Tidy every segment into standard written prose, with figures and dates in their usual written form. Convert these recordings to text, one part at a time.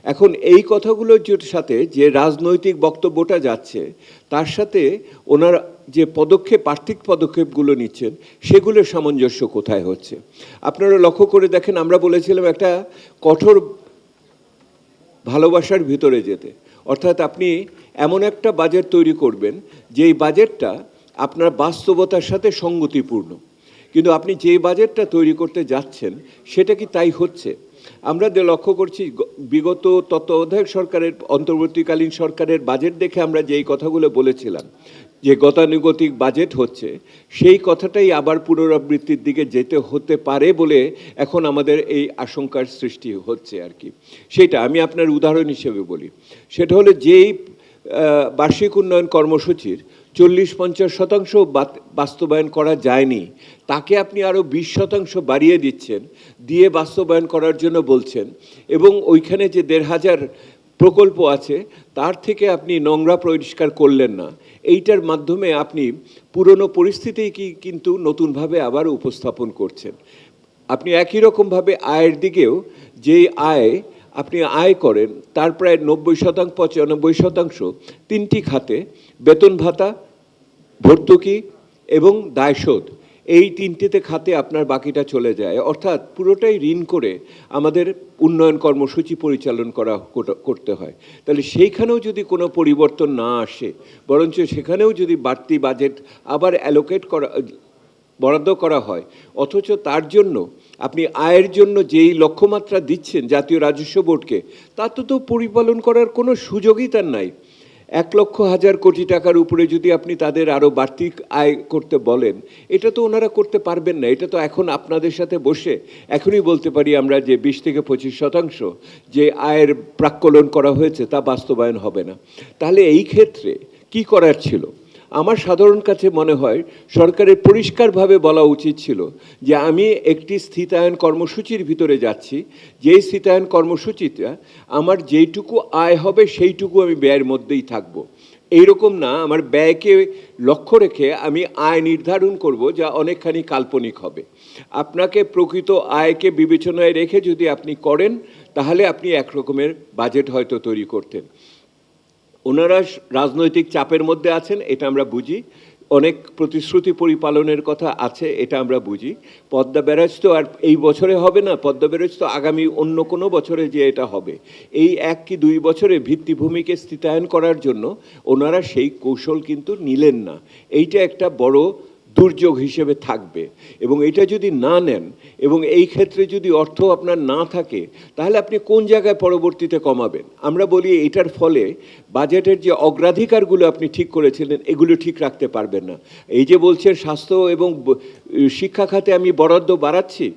এখন এই কথাগুলোর সাথে যে রাজনৈতিক বক্তব্যটা যাচ্ছে তার সাথে ওনার যে আর্থিক পদক্ষেপগুলো নিচ্ছেন সেগুলোর সামঞ্জস্য কোথায় হচ্ছে। আপনারা লক্ষ্য করে দেখেন, আমরা বলেছিলাম একটা কঠোর ভালোবাসার ভিতরে যেতে, অর্থাৎ আপনি এমন একটা বাজেট তৈরি করবেন যেই বাজেটটা আপনার বাস্তবতার সাথে সঙ্গতিপূর্ণ। কিন্তু আপনি যে বাজেটটা তৈরি করতে যাচ্ছেন সেটা কি তাই হচ্ছে? আমরা লক্ষ্য করছি বিগত তত্ত্বাবধায়ক সরকারের, অন্তর্বর্তীকালীন সরকারের বাজেট দেখে আমরা যেই কথাগুলো বলেছিলাম যে গতানুগতিক বাজেট হচ্ছে, সেই কথাটাই আবার পুনরাবৃত্তির দিকে যেতে হতে পারে বলে এখন আমাদের এই আশঙ্কার সৃষ্টি হচ্ছে আর কি। সেটা আমি আপনার উদাহরণ হিসেবে বলি, সেটা হলো যেই বার্ষিক উন্নয়ন কর্মসূচির 40-50% বাস্তবায়ন করা যায়নি, তাকে আপনি আরও 20% বাড়িয়ে দিচ্ছেন, দিয়ে বাস্তবায়ন করার জন্য বলছেন। এবং ওইখানে যে 1500 প্রকল্প আছে তার থেকে আপনি নোংরা পরিষ্কার করলেন না। এইটার মাধ্যমে আপনি পুরনো পরিস্থিতিই কিন্তু নতুনভাবে আবার উপস্থাপন করছেন। আপনি একই রকমভাবে আয়ের দিকেও যেই আপনি আয় করেন তার প্রায় 90-95% তিনটি খাতে, বেতন ভাতা, ভর্তুকি এবং দায়শোধ, এই তিনটিতে খাতে আপনার বাকিটা চলে যায়। অর্থাৎ পুরোটাই ঋণ করে আমাদের উন্নয়ন কর্মসূচি পরিচালন করতে হয়। তাহলে সেইখানেও যদি কোনো পরিবর্তন না আসে, বরঞ্চ সেখানেও যদি বাড়তি বাজেট আবার বরাদ্দ করা হয়, অথচ তার জন্য আপনি আয়ের জন্য যেই লক্ষ্যমাত্রা দিচ্ছেন জাতীয় রাজস্ব বোর্ডকে, তা তো পরিপালন করার কোনো সুযোগই তার নাই। 1,00,000 কোটি টাকার উপরে যদি আপনি তাদের আরও বাড়তি আয় করতে বলেন, এটা তো ওনারা করতে পারবেন না। এটা তো এখন আপনাদের সাথে বসে এখনই বলতে পারি আমরা যে 20-25% যে আয়ের প্রাক্কলন করা হয়েছে তা বাস্তবায়ন হবে না। তাহলে এই ক্ষেত্রে কি করার ছিল? আমার সাধারণ কাছে মনে হয় সরকারের পরিষ্কারভাবে বলা উচিত ছিল যে আমি একটি স্থিতায়ন কর্মসূচির ভিতরে যাচ্ছি, যেই স্থিতায়ন কর্মসূচিটা আমার যেইটুকু আয় হবে সেইটুকু আমি ব্যয়ের মধ্যেই থাকবো। এইরকম না আমার ব্যয়কে লক্ষ্য রেখে আমি আয় নির্ধারণ করব যা অনেকখানি কাল্পনিক হবে। আপনাকে প্রকৃত আয়কে বিবেচনায় রেখে যদি আপনি করেন তাহলে আপনি একরকমের বাজেট হয়তো তৈরি করতেন। ওনারা রাজনৈতিক চাপের মধ্যে আছেন, এটা আমরা বুঝি। অনেক প্রতিশ্রুতি পরিপালনের কথা আছে, এটা আমরা বুঝি। পদ্মা ব্যারাজ তো আর এই বছরে হবে না, পদ্মা ব্যারাজ তো আগামী অন্য কোনো বছরে যে এটা হবে। এই 1 কি 2 বছরে ভিত্তিভূমিকে স্থিতায়ন করার জন্য ওনারা সেই কৌশল কিন্তু নিলেন না। এইটা একটা বড় দুর্যোগ হিসেবে থাকবে। এবং এটা যদি না নেন এবং এই ক্ষেত্রে যদি অর্থ আপনার না থাকে, তাহলে আপনি কোন জায়গায় পরবর্তীতে কমাবেন? আমরা বলি এটার ফলে বাজেটের যে অগ্রাধিকারগুলো আপনি ঠিক করেছিলেন এগুলো ঠিক রাখতে পারবেন না। এই যে বলছেন স্বাস্থ্য এবং শিক্ষা খাতে আমি বরাদ্দ বাড়াচ্ছি,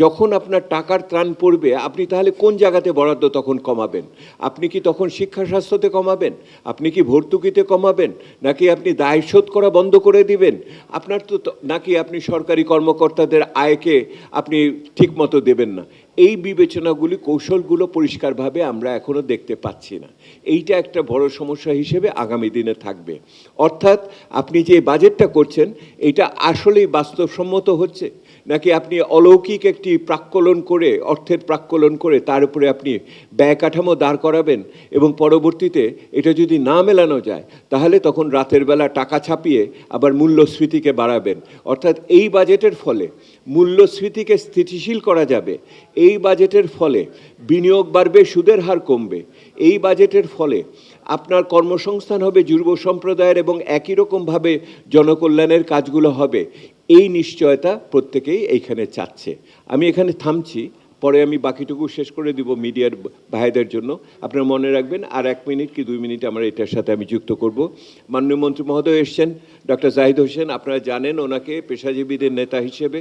যখন আপনার টাকার ত্রাণ পড়বে আপনি তাহলে কোন জায়গাতে বরাদ্দ তখন কমাবেন? আপনি কি তখন শিক্ষা স্বাস্থ্যতে কমাবেন? আপনি কি ভর্তুকিতে কমাবেন? নাকি আপনি দায় শোধ করা বন্ধ করে দিবেন? আপনার তো নাকি আপনি সরকারি কর্মকর্তাদের আয়কে আপনি ঠিকমতো দেবেন না? এই বিবেচনাগুলি, কৌশলগুলো পরিষ্কারভাবে আমরা এখনও দেখতে পাচ্ছি না। এইটা একটা বড় সমস্যা হিসেবে আগামী দিনে থাকবে। অর্থাৎ আপনি যে বাজেটটা করছেন এটা আসলেই বাস্তবসম্মত হচ্ছে, নাকি আপনি অলৌকিক একটি প্রাক্কলন করে, অর্থের প্রাক্কলন করে তার উপরে আপনি ব্যয় কাঠামো দাঁড় করাবেন এবং পরবর্তীতে এটা যদি না মেলানো যায় তাহলে তখন রাতের বেলা টাকা ছাপিয়ে আবার মূল্যস্ফীতিকে বাড়াবেন। অর্থাৎ এই বাজেটের ফলে মূল্যস্ফীতিকে স্থিতিশীল করা যাবে, এই বাজেটের ফলে বিনিয়োগ বাড়বে, সুদের হার কমবে, এই বাজেটের ফলে আপনার কর্মসংস্থান হবে যুব সম্প্রদায়ের এবং একই রকমভাবে জনকল্যাণের কাজগুলো হবে, এই নিশ্চয়তা প্রত্যেকেই এইখানে চাচ্ছে। আমি এখানে থামছি, পরে আমি বাকিটুকু শেষ করে দিব মিডিয়ার ভাইদের জন্য। আপনারা মনে রাখবেন আর 1 মিনিট কি 2 মিনিট আমার এটার সাথে আমি যুক্ত করব। মাননীয় মন্ত্রী মহোদয় এসছেন, ডক্টর জাহিদ হোসেন, আপনারা জানেন ওনাকে পেশাজীবীদের নেতা হিসেবে।